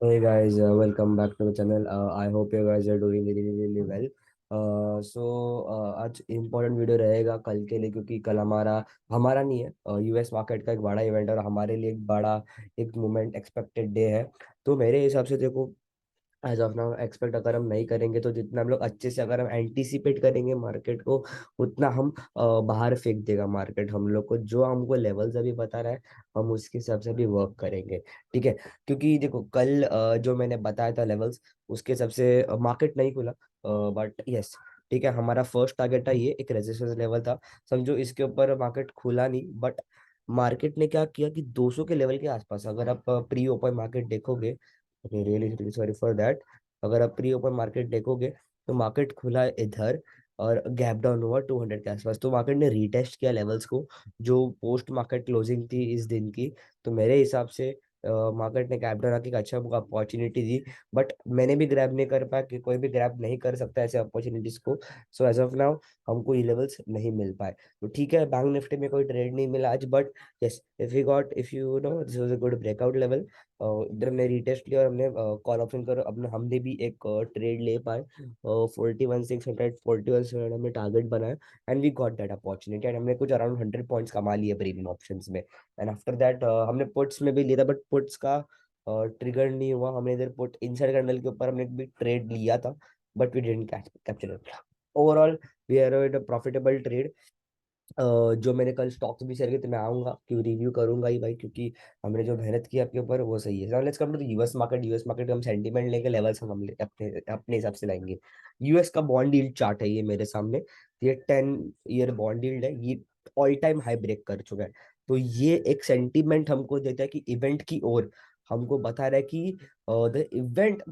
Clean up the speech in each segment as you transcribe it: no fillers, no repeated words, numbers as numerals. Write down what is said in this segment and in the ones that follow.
Hey guys, welcome back to the channel. I hope you guys are doing really well. आज important video रहेगा कल के लिए, क्योंकि कल हमारा हमारा नहीं है, यूएस मार्केट का एक बड़ा इवेंट और हमारे लिए एक बड़ा एक मोमेंट एक्सपेक्टेड डे है। तो मेरे हिसाब से देखो, एज ऑफ नाउ एक्सपेक्ट अगर हम नहीं करेंगे तो जितना हम लोग अच्छे से अगर हम एंटीसिपेट करेंगे मार्केट को, उतना हम बाहर फेंक देगा मार्केट हम लोग को। जो हमको लेवल्स अभी बता रहा है, हम उसके हिसाब से भी वर्क करेंगे। ठीक है, क्योंकि देखो कल जो मैंने बताया था लेवल्स, उसके हिसाब से मार्केट नहीं खुला। बट यस, ठीक है, हमारा फर्स्ट टारगेट था, ये एक रेजिस्टेंस लेवल था। समझो इसके ऊपर मार्केट खुला नहीं, बट मार्केट ने क्या किया कि 200 के लेवल के आसपास, अगर आप प्री ओपन मार्केट देखोगे, रियली सॉरी फॉर दैट, अगर आप प्री ओपन मार्केट देखोगे तो मार्केट खुला है इधर और गैप डाउन हुआ 200 के आसपास। तो मार्केट ने रीटेस्ट किया लेवल्स को, जो पोस्ट मार्केट क्लोजिंग थी इस दिन की। तो मेरे हिसाब से मार्केट ने गैप डाउन आके एक अच्छा अपॉर्चुनिटी दी, बट मैंने भी ग्रैब नहीं कर पाया, कि कोई भी ग्रैब नहीं कर सकता ऐसे अपॉर्चुनिटीज को। सो एज ऑफ नाउ हमको ये लेवल्स नहीं मिल पाए। तो ठीक है, बैंक निफ्टी में कोई ट्रेड नहीं मिला आज, but yes, if you know this was a good breakout level. इधर हमने रीटेस्ट लिया और हमने कॉल ऑप्शन कर अपने हमने भी एक ट्रेड ले पाए। 41,600 41,700 हमने टारगेट बनाया, and we got that opportunity, and हमने कुछ अराउंड 100 पॉइंट्स कमा लिए प्रीमियम ऑप्शंस में। एंड आफ्टर दैट हमने पुट्स में भी लिया था, बट पुट्स का ट्रिगर नहीं हुआ। हमने इधर पुट इनसाइड कैंडल के ऊपर हमने भी ट्रेड लिया था, but we didn't capture it. Overall we are in profitable trade. जो मैंने कल स्टॉक्स भी शेयर किए, तो मैं आऊंगा क्यों रिव्यू करूंगा ही भाई, क्योंकि हमने जो मेहनत की आपके ऊपर वो सही है। Let's come to the US market. US market हम सेंटीमेंट लेंगे, लेवल्स अपने अपने हिसाब से लाएंगे। यूएस का बॉन्ड यील्ड चार्ट है ये मेरे सामने। ये 10 ईयर बॉन्ड यील्ड है, ये ऑल टाइम हाई ब्रेक कर चुका है। तो ये एक सेंटीमेंट हमको देता है कि इवेंट की ओर, हमको बता रहा है कि द इवेंट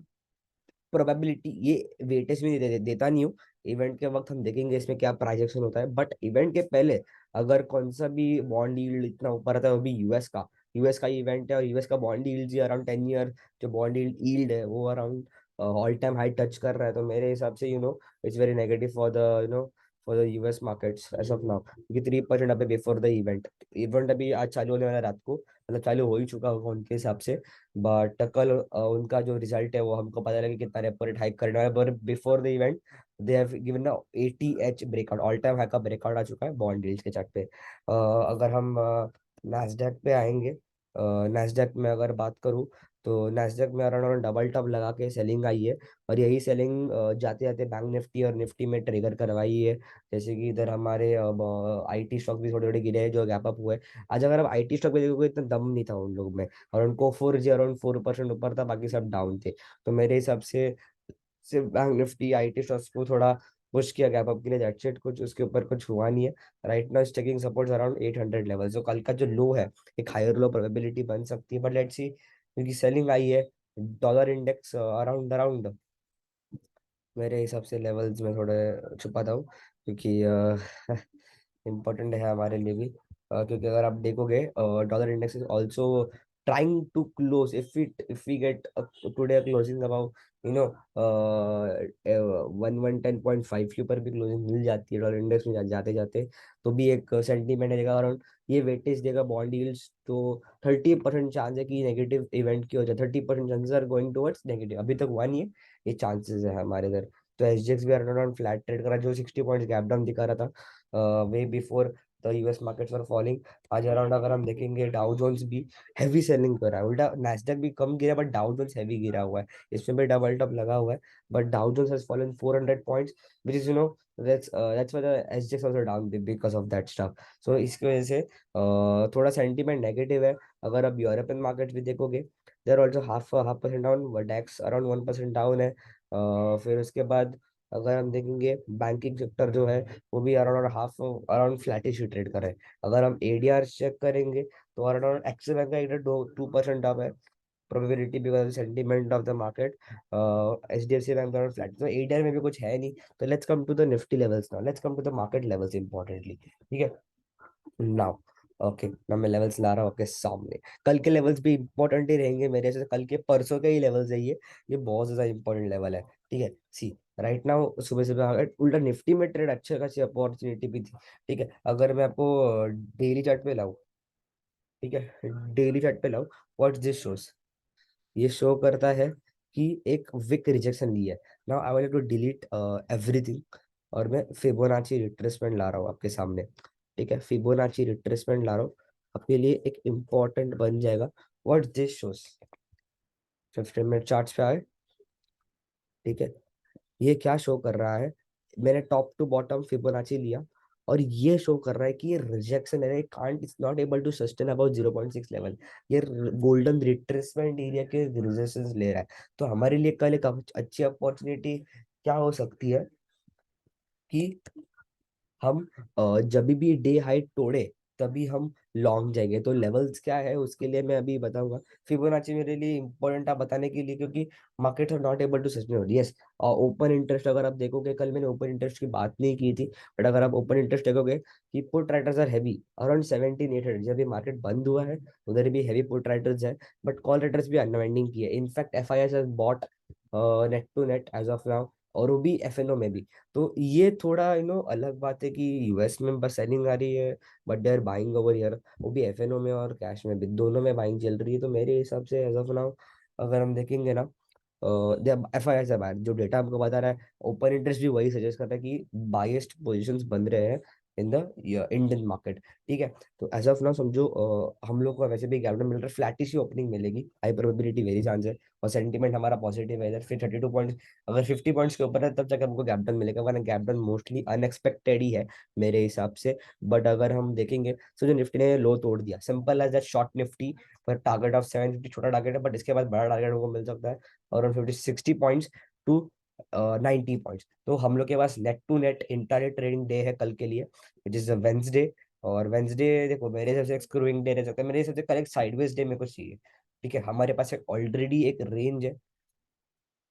प्रोबेबिलिटी, ये वेटेज में देता नहीं हूँ। इवेंट के वक्त हम देखेंगे इसमें क्या प्राइजेक्शन होता है, बट इवेंट के पहले अगर कौन सा भी बॉन्ड यील्ड इतना ऊपर आता है, वो भी यूएस का इवेंट है, और यूएस का बॉन्ड यील्ड जी अराउंड 10 ईयर जो बॉन्ड यील्ड है वो around all time high touch कर रहा है। तो मेरे हिसाब से it's very negative for the for the US markets as of now, क्योंकि 3% अभी बिफोर द इवेंट। इवेंट अभी आज चालू होने वाला है रात को, मतलब चालू हो ही चुका होगा उनके हिसाब से। बट कल उनका जो रिजल्ट है वो हमको पता लगा कि कितना रेपो रेट हाइक करना है। पर before the event they have given a 80H breakout, all time high का ब्रेकआउट आ चुका है बॉन्ड डील्स के चार्ट पे। अगर हम नैस्डैक पे आएंगे, नैस्डैक में अगर बात करूँ, तो नैस्डैक में अराउंड डबल टॉप लगा के सेलिंग आई है, और यही सेलिंग जाते जाते बैंक निफ्टी और निफ्टी में ट्रिगर करवाई है। जैसे कि इधर हमारे आईटी स्टॉक भी थोड़े थोड़े गिरे हैं जो गैप अप हुए। आज अगर आप आईटी स्टॉक पे देखोगे, इतना दम नहीं था उन लोग में, और उनको 4G अराउंड 4% ऊपर था, बाकी सब डाउन थे। तो मेरे हिसाब से सिर्फ बैंक निफ्टी आईटी स्टॉक्स को थोड़ा पुश किया गैप अप के लिए, दैट्स इट। कुछ उसके ऊपर कुछ हुआ नहीं है। Right now taking support around 800 level. जो कल का जो लो है, एक हायर लो प्रोबेबिलिटी बन सकती है, बट लेट्स सी, क्योंकि सेलिंग आई है। डॉलर इंडेक्स अराउंड अराउंड मेरे हिसाब से लेवल्स में थोड़े छुपाता हूँ, क्योंकि इम्पोर्टेंट है हमारे लिए भी। क्योंकि अगर आप देखोगे, dollar index is also trying to close, if we get today closing about you know 110.5 के ऊपर भी क्लोजिंग मिल जाती है डॉलर इंडेक्स में जाते जाते, तो भी एक सेंटीमेंट देगा अराउंड, ये वेटेज देगा बॉन्ड यील्ड्स। तो 30% चांस है कि नेगेटिव इवेंट की हो जाए, 30% chances are going towards negative. अभी तक हुआ नहीं है, ये चांसेस है हमारे इधर। तो एसजीएक्स भी अराउंड फ्लैट ट्रेड करा, जो 60 पॉइंट गैप डाउन दिखा रहा था way before the US markets were falling. आज अराउंड अगर हम देखेंगे, डाउ जोन्स भी हैवी सेलिंग कर रहा है, उल्टा नैस्डैक भी कम गिरा, बट डाउ जोन्स हैवी गिरा हुआ है। इसमें भी डबल टॉप लगा हुआ है, but Dow Jones has fallen 400 points, which is that's why the SGX also down because of that stuff. So इसकी वजह से थोड़ा सेंटीमेंट नेगेटिव है। अगर आप यूरोपियन मार्केट भी देखोगे, there also half half percent down, Dax around 1% down है। फिर उसके बाद अगर हम देखेंगे, बैंकिंग सेक्टर जो है वो भी around half around flattish trade कर रहे हैं। अगर हम एडीआर चेक करेंगे, तो अराउंड एक्सिस बैंक का इधर 2% डाउन है, probability because sentiment of the market. HDFC bank around flat, तो एडीआर में भी कुछ है नहीं। तो let's come to the Nifty levels now, let's come to the market levels importantly. ठीक है, नाउ ओके, ना मैं लेवल्स ला रहा हूँ आपके सामने। कल के लेवल्स भी इंपॉर्टेंट ही रहेंगे मेरे से, कल के परसों के ही लेवल्स है ये बहुत ज्यादा इंपॉर्टेंट लेवल है। ठीक है, सी राइट नाउ सुबह सुबह उल्टा निफ्टी में ट्रेड अच्छे खासी अपॉर्चुनिटी भी थी। ठीक है, अगर मैं आपको डेली चार्ट पे लाऊं, ठीक है, डेली चार्ट पे लाऊं, व्हाट दिस शोज, ये शो करता है कि एक विक रिजेक्शन ली है। Now I want to delete everything, और मैं फिबोनाची रिट्रेसमेंट ला रहा हूँ आपके सामने। ठीक है, फिबोनाची रिट्रेसमेंट ला रहा हूँ आपके लिए, एक इम्पॉर्टेंट बन जाएगा। What this shows, 15 minute charts पे आए। ठीक है, ये क्या शो कर रहा है, मैंने टॉप टू बॉटम फिबोनाची लिया, और ये शो कर रहा है कि ये रिजेक्शन है, can't is not able to sustain about 0.6 level. ये गोल्डन रिट्रेसमेंट एरिया के रेजिस्टेंस ले रहा है। तो हमारे लिए कल एक अच्छी अपॉर्चुनिटी क्या हो सकती है कि हम जब भी डे हाई तोड़े तभी हम लॉन्ग जाएंगे। तो लेवल्स क्या है उसके लिए मैं अभी बताऊंगा। फिबोनाची मेरे लिए इंपॉर्टेंट है बताने के लिए, क्योंकि market are not able to sustain. Yes, open interest अगर आप देखोगे, कल मैंने ओपन इंटरेस्ट की बात नहीं की थी, बट अगर आप ओपन इंटरेस्ट देखोगे कि put writers are heavy around 17,800, जब भी मार्केट बंद हुआ है उधर भी हैवी पुट राइटर्स है, बट कॉल राइटर्स भी अनवाइंडिंग की है। In fact F I S bought net to net as of now, और वो भी एफ एन ओ में भी। तो ये थोड़ा अलग बात है कि यूएस में बस सेलिंग आ रही है, but they are buying over here, वो भी एफएनओ में और कैश में भी, दोनों में बाइंग चल रही है। तो मेरे हिसाब से एज ऑफ नाउ अगर हम देखेंगे ना, एफ आई से बाहर जो डेटा हमको बता रहा है, ओपन इंटरेस्ट भी वही सजेस्ट कर रहा है कि बाइस्ड पोजीशंस बन रहे हैं इन द इंडियन मार्केट। ठीक है, तो एज ऑफ नाउ समझो हम लोग को वैसे भी गैप डाउन मिल रहा है, फ्लैटिश ही ओपनिंग मिलेगी, हाई प्रोबेबिलिटी वेरी चांस है, और सेंटीमेंट हमारा पॉजिटिव है इधर। फिर 32 पॉइंट्स, अगर 50 पॉइंट्स के ऊपर है तब जाकर हमको गैप डाउन मिलेगा, वरना गैप डाउन मोस्टली अनएक्सपेक्टेड ही है मेरे हिसाब से। बट अगर हम देखेंगे तो जो निफ्टी ने लो तोड़ दिया, simple as that, short Nifty पर टारगेट ऑफ 750 छोटा टारगेट है, बट इसके बाद बड़ा टारगेट हमको मिल सकता है अराउंड 50-60 पॉइंट्स टू 90 पॉइंट्स। तो हम लोग के पास net to net intraday trading day है कल के लिए, विच इज वेंसडे। और वेंसडे देखो मेरे हिसाब से एक स्क्रूइंग डे रह सकता है, मेरे हिसाब से कल एक साइडवेज डे मेरे को चाहिए। ठीक है, हमारे पास एक ऑलरेडी एक रेंज है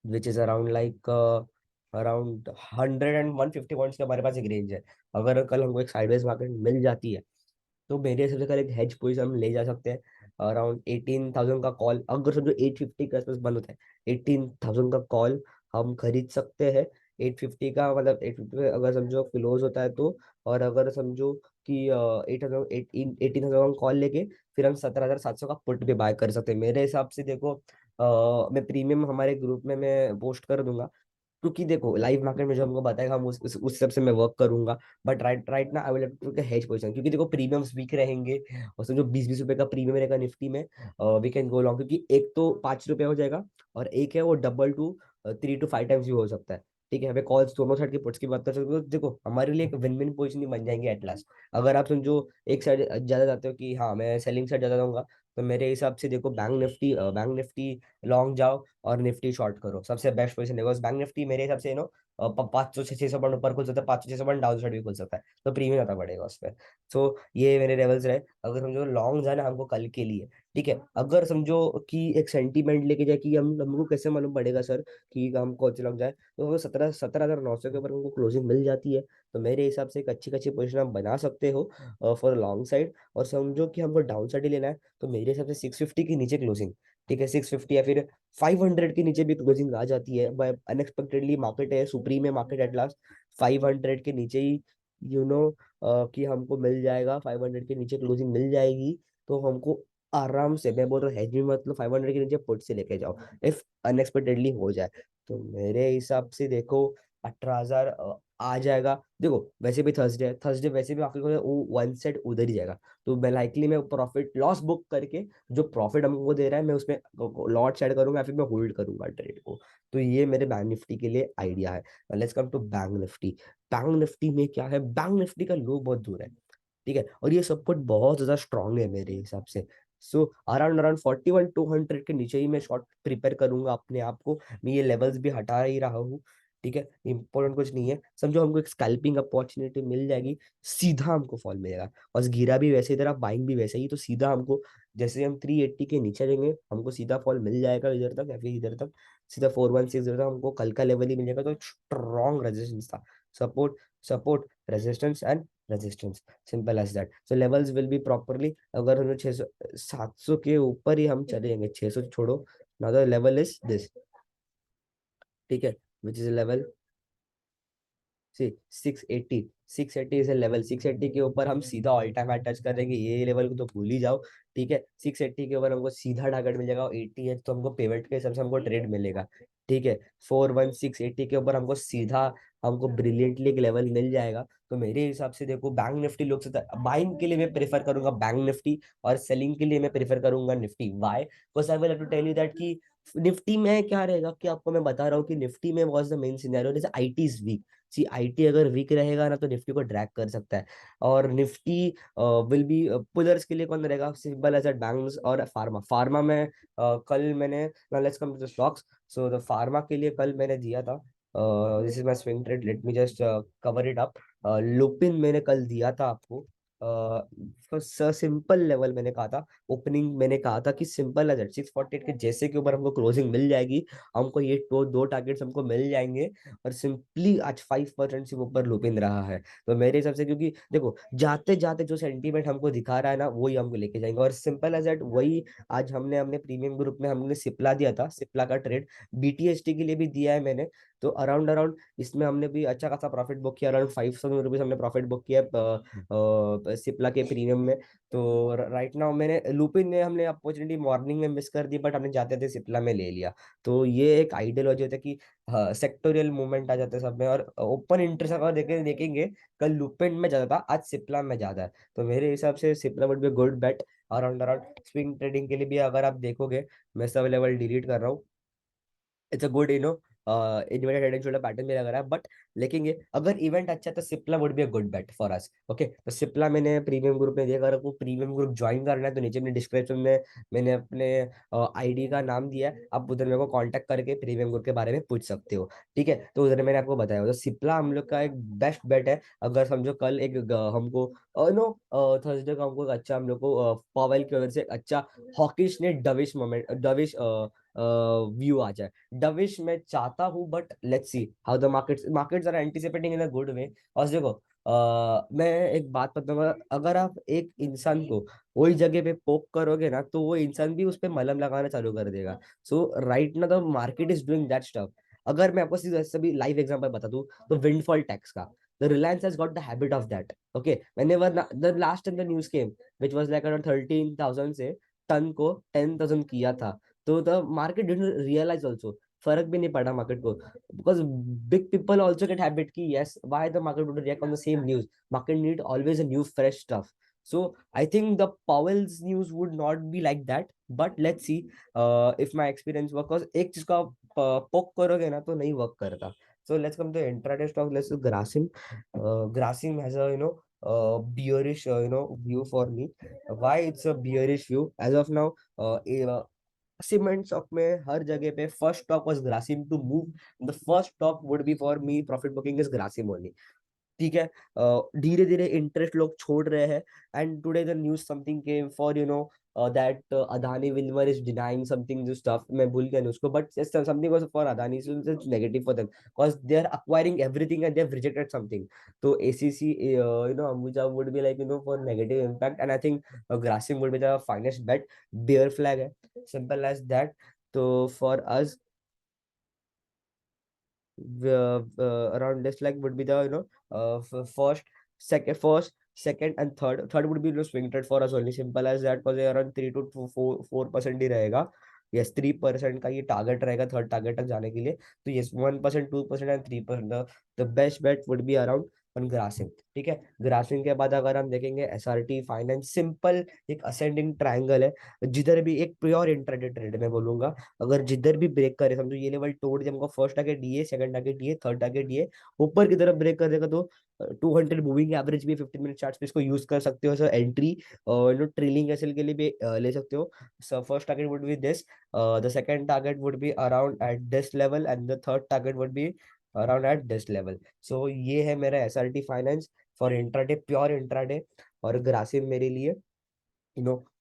which is around like around 100 and 150 points के हमारे पास एक रेंज है। अगर कल हमको एक साइडवेज मार्केट मिल जाती है तो मेरे हिसाब से कल एक हेज पोजीशन हम ले जा सकते हैं। अराउंड 18,000 का कॉल, अगर समझो 850 के आसपास बंद होता है, 18,000 का कॉल हम खरीद सकते हैं। 850 का मतलब 850 अगर समझो क्लोज होता है तो, और अगर समझो कि 8,000 18,000 का कॉल लेके फिर हम 17,700 का पुट भी बाय कर सकते हैं। मेरे हिसाब से देखो मैं प्रीमियम हमारे ग्रुप में मैं पोस्ट कर दूंगा, क्योंकि देखो लाइव मार्केट में जो हमको बताएगा हम उस हिसाब से मैं वर्क करूंगा। बट राइट राइट ना I will have to hedge position, क्योंकि देखो प्रीमियम्स वीक रहेंगे, और समझो 20-20 रुपए का प्रीमियम रहेगा निफ्टी में, वी कैन गो लॉन्ग, क्योंकि एक तो 5 रुपए हो जाएगा, और एक है वो डबल टू 3 to 5 टाइम्स भी हो सकता है। ठीक है, हमें कॉल्स दोनों साइड की पुट्स की बात कर सकते हो, तो देखो हमारे लिए एक विन विन पोजिशन ही बन जाएंगे एट लास्ट। अगर आप समझो एक साइड ज्यादा जाते हो कि हाँ मैं सेलिंग साइड ज्यादा जाऊंगा, तो मेरे हिसाब से देखो बैंक निफ्टी लॉन्ग जाओ और निफ्टी शॉर्ट करो, सबसे बेस्ट पोजीशन देखो। बैंक निफ्टी मेरे हिसाब से 500 से 600 पॉइंट ऊपर खुल सकता है, 500-600 पॉइंट डाउन साइड भी खुल सकता है, तो प्रीमियम ज्यादा बढ़ेगा उस पर। सो ये मेरे लेवल्स रहे। अगर समझो लॉन्ग जाना है हमको कल के लिए, ठीक है, अगर समझो कि एक सेंटीमेंट लेके जाए कि हम हमको कैसे मालूम पड़ेगा सर कि हम कौन से लॉन्ग जाए, तो हमको 17,900 के ऊपर हमको क्लोजिंग मिल जाती है, तो मेरे हिसाब से एक अच्छी अच्छी पोजिशन आप बना सकते हो फॉर लॉन्ग साइड। और समझो कि हमको डाउन साइड ही लेना है, तो मेरे हिसाब से 650 के नीचे क्लोजिंग। ठीक है, 650 या फिर 500 के नीचे भी क्लोजिंग आ जाती है, अनएक्सपेक्टेडली मार्केट है सुप्रीम है मार्केट एट लास्ट, 500 के नीचे ही कि हमको मिल जाएगा, 500 के नीचे क्लोजिंग मिल जाएगी, तो हमको आराम से, मैं बोल रहा हूँ हेज भी मतलब 500 के नीचे पुट से लेके जाओ इफ अनएक्सपेक्टेडली हो जाए। तो मेरे हिसाब से देखो 18,000 आ जाएगा। देखो वैसे भी थर्सडे है, थर्सडे वैसे भी आपके को वन सेट उधर ही जाएगा, तो मैं लाइकली मैं प्रॉफिट लॉस बुक करके जो प्रॉफिट हमको दे रहा है मैं उसमें लॉट शेयर करूंगा, या फिर मैं होल्ड करूंगा ट्रेड को। तो ये मेरे बैंक निफ्टी के लिए आइडिया है। Let's come to bank Nifty. Bank Nifty में क्या है, बैंक निफ्टी का लो बहुत दूर है। ठीक है, और ये सपोर्ट बहुत ज्यादा स्ट्रांग है मेरे हिसाब से। सो अराउंड अराउंड 41,200 के नीचे ही मैं शॉर्ट प्रिपेयर करूंगा अपने आप को, मैं ये लेवल्स भी हटा ही रहा हूँ। ठीक है, इंपॉर्टेंट कुछ नहीं है, समझो हमको एक स्कैल्पिंग अपॉर्चुनिटी मिल जाएगी, सीधा हमको फॉल मिलेगा, और गिरा भी वैसे इधर, आप बाइंग भी वैसे ही, तो सीधा हमको जैसे हम 380 के नीचे जाएंगे हमको सीधा फॉल मिल जाएगा इधर तक, या फिर इधर तक सीधा 416 इधर तक हमको कल का लेवल ही मिल जाएगा। तो स्ट्रॉन्ग रेजिस्टेंस था, support support resistance and resistance, simple as that. So levels will be properly, अगर हमें 600 700 के ऊपर ही हम चलेंगे, 600 छोड़ो ना, द लेवल इज दिस। ठीक है, which is level see 680। 680 is a level, 680 के ऊपर हम सीधा ऑल टाइम हाई टच करेंगे, ये लेवल को तो भूल ही जाओ। ठीक है, 680 के ऊपर हमको सीधा टारगेट मिल जाएगा, और 80 है तो हमको पेवेट के हिसाब से हमको ट्रेड मिलेगा। ठीक है, 41680 के ऊपर हमको सीधा हमको ब्रिलियंटली एक लेवल मिल जाएगा। तो मेरे हिसाब से देखो, बैंक निफ्टी लोग से बाइंग के लिए मैं प्रेफर करूंगा बैंक निफ्टी, और सेलिंग के लिए मैं प्रेफर करूंगा Nifty. Why? Because I will to tell you that कि निफ्टी में क्या रहेगा, कि आपको मैं बता रहा हूँ कि निफ्टी में वाज द मेन सिनेरियो, जैसे IT is weak. See IT अगर वीक रहेगा ना, तो निफ्टी को ड्रैग कर सकता है। और निफ्टी विल बी पुलर्स के लिए कौन रहेगा, सिंपल एज बैंक्स और फार्मा। फार्मा में कल मैंने, let's come to the stocks. So the pharma के लिए कल मैंने दिया था, this is my swing trade, let me just cover it up. Lupin मैंने कल दिया था आपको, सिंपल लेवल मैंने कहा था, ओपनिंग मैंने कहा था कि सिंपल एज 648 के जैसे के ऊपर हमको क्लोजिंग मिल जाएगी, हमको ये दो टारगेट्स हमको मिल जाएंगे। और सिंपली आज 5% से ऊपर लुपिन रहा है। तो मेरे हिसाब से, क्योंकि देखो जाते जाते जो सेंटीमेंट हमको दिखा रहा है ना, वही हमको लेके जाएंगे। और सिंपल एज दैट वही आज हमने अपने प्रीमियम ग्रुप में हमने सिप्ला दिया था, सिप्ला का ट्रेड बीटीएसटी के लिए भी दिया है मैंने। तो अराउंड अराउंड इसमें हमने भी अच्छा खासा प्रॉफिट बुक किया, अराउंड 5,000 रुपीज हमने प्रॉफिट बुक किया सिप्ला के प्रीमियम में। तो राइट नाउ मैंने लुपिन ने हमने अपॉर्चुनिटी मॉर्निंग में मिस कर दी, बट हमने जाते थे सिप्ला में ले लिया। तो ये एक आइडियोलॉजी होता है कि सेक्टोरियल मूवमेंट आ जाता है सब में, और ओपन इंटरेस्ट अगर देखेंगे, कल लुपिन में ज्यादा था, आज सिप्ला में ज्यादा है। तो मेरे हिसाब से Cipla would be good bet. Around around swing trading के लिए भी अगर आप देखोगे, मैं सब लेवल डिलीट कर रहा हूँ। It's a good inverted head and shoulder pattern भी लग रहा है, बट लेकिन अगर इवेंट अच्छा है तो Cipla would be a good bet for us. Okay, तो सिप्ला मैंने प्रीमियम ग्रुप में दिया, अगर आपको प्रीमियम ग्रुप ज्वाइन करना है तो नीचे अपने डिस्क्रिप्शन में मैंने अपने आईडी का नाम दिया है, आप उधर मेरे को कांटेक्ट करके प्रीमियम ग्रुप के बारे में पूछ सकते हो। ठीक है, तो उधर मैंने आपको बताया, तो सिप्ला हम लोग का एक बेस्ट बेट है। अगर समझो कल एक हमको नो थर्सडे को हमको एक अच्छा, हम लोग को पॉवेल की वजह से एक अच्छा हॉकिश ने डविश मोमेंट डविश व्यू आ जाए। डविश मैं चाहता हूँ, but let's see how the markets are anticipating in a good way. और देखो मैं एक बात बताऊंगा, अगर आप एक इंसान को वही जगह पे पोक करोगे ना, तो वो इंसान भी उस पे मलहम लगाना चालू कर देगा। सो राइट ना the market is doing that stuff. अगर मैं आपको सीधा सभी लाइव एग्जांपल बता दूं, तो विंडफॉल टैक्स का, the Reliance has got the habit of that. Okay, whenever the last time the news came, which was like around 13,000 से टन को 10,000 किया था, तो the market didn't realise also, फर्क भी नहीं पड़ा मार्केट को, because big people also get habit की yes why the market would react on the same news. Market need always a new fresh stuff. So I think the Powell's news would not be like that, but let's see if my experience work, because एक चीज का पोक करोगे ना तो नहीं work करता। So let's come to intraday stock. Let's do Grasim. Grasim has a bearish view for me. Why it's a bearish view as of now? Cement stock में हर जगह पे first stock was Grasim to move, the first stock would be for me profit booking is Grasim only. ठीक है, धीरे धीरे interest लोग छोड़ रहे हैं। And today the news something came for that Adani Wilmar is denying something, जो स्टफ मैं भूल गया उसको, but something was for Adani, so it's negative for them because they are acquiring everything and they have rejected something. तो ACC Ambuja would be like for negative impact, and I think Grasim would be the finest bet. Bear flag है, simple as that. तो for us around this like would be the first, second and third would be swing trade for us only, simple as that, because around 3 to 4% ही रहेगा। Yes 3% का ये target रहेगा third target तक जाने के लिए। तो yes 1%, 2% and 3%, the best bet would be around on grossing. ठीक है, ग्रासिंग के बाद अगर हम देखेंगे एसआरटी फाइनेंस, सिंपल एक असेंडिंग ट्रायंगल है, जिधर भी एक प्योर इंट्राडे ट्रेड में बोलूंगा, अगर जिधर भी ब्रेक करे, समझो ये लेवल तोड़ दिया, हमको फर्स्ट टारगेट दिए, सेकंड टारगेट दिए, थर्ड टारगेट दिए, ऊपर की तरफ ब्रेक कर देगा, तो 200 मूविंग एवरेज भी 15 मिनट चार्ट पे इसको यूज कर सकते हो सर एंट्री, और ट्रेलिंग एसएल के लिए भी ले सकते हो। So first target would be this, the second target would be around at this level, and the third target would be around at this level. So ये है मेरा SRT finance for intraday, pure intraday. और ग्रासिम मेरे लिए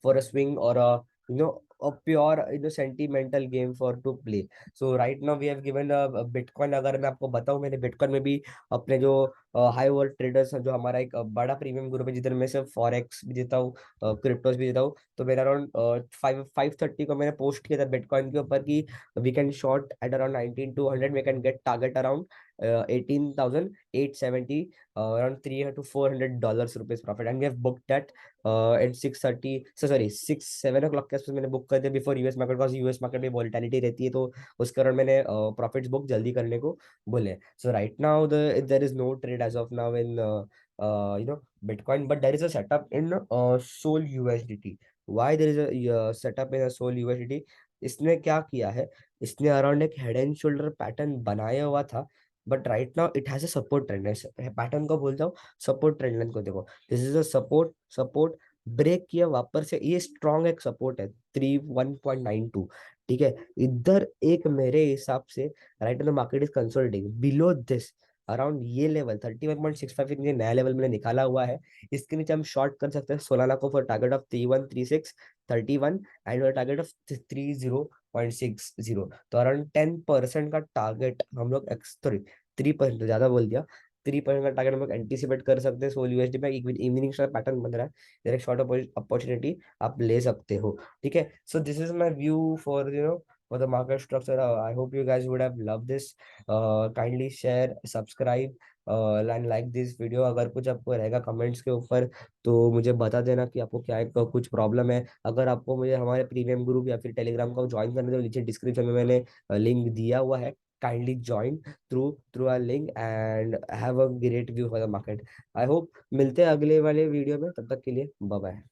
for a swing or a pure sentimental game for to play. So right now we have given a Bitcoin, अगर मैं आपको बताऊं, मैंने बिटकॉइन में भी अपने जो हाई वर्ल्ड ट्रेडर्स जो हमारा एक बड़ा प्रीमियम ग्रुप है, जिधर मैं सिर्फ फॉरेक्स भी देता हूँ, क्रिप्टोस भी देता हूँ, तो मेरा अराउंड 5:30 को मैंने पोस्ट किया था बिटकॉइन के ऊपर कि we can short at around 19 to 100, we can get target around 18,870, around $300 to $400 rupees profit, and we have book that at 6:30, sorry 6-7 o'clock के आसपास मैंने बुक कर दिया before US market, because US market में volatility रहती है, तो उस कारण मैंने प्रॉफिट्स बुक जल्दी करने को बोले. So right now there is no trade as of now in Bitcoin, but there is a setup in Sol USDT. Why there is a setup in a Sol USDT? इसने क्या किया है, इसने around एक हेड एंड शोल्डर पैटर्न बनाया हुआ था, but right now it has a support trend. Pattern को बोलता हूँ, सपोर्ट ट्रेंड लाइन को देखो, this is a support, support break किया वापस से, ये स्ट्रॉन्ग एक सपोर्ट है 31.92. ठीक है, इधर एक मेरे हिसाब से right the market is consolidating below this, around ये लेवल 31.65 ये नया लेवल मैंने निकाला हुआ है. इसके नीचे हम शॉर्ट कर सकते हैं सोलाना को for target of 313631 and target of 30.60. तो अराउंड 10% का टारगेट हम लोग, सॉरी 3%, तो ज्यादा बोल दिया, 3% का टारगेट हम लोग एंटीसिपेट कर सकते हैं. सोल यूएसडी में इवनिंग पैटर्न बन रहा है, डायरेक्ट शॉर्ट अपॉर्चुनिटी आप ले सकते हो. ठीक है, so this is my view for for the market structure. I hope you guys would have loved this. Kindly share, subscribe, and like this video. अगर कुछ आपको रहेगा कमेंट्स के ऊपर तो मुझे बता देना कि आपको क्या कुछ प्रॉब्लम है. अगर आपको मुझे हमारे प्रीमियम ग्रुप या फिर टेलीग्राम को ज्वाइन करने, तो नीचे डिस्क्रिप्शन में मैंने लिंक दिया हुआ है. Kindly join through our link and have a great view for the market. I hope मिलते हैं अगले वाले वीडियो में, तब तक के लिए बाय बाय.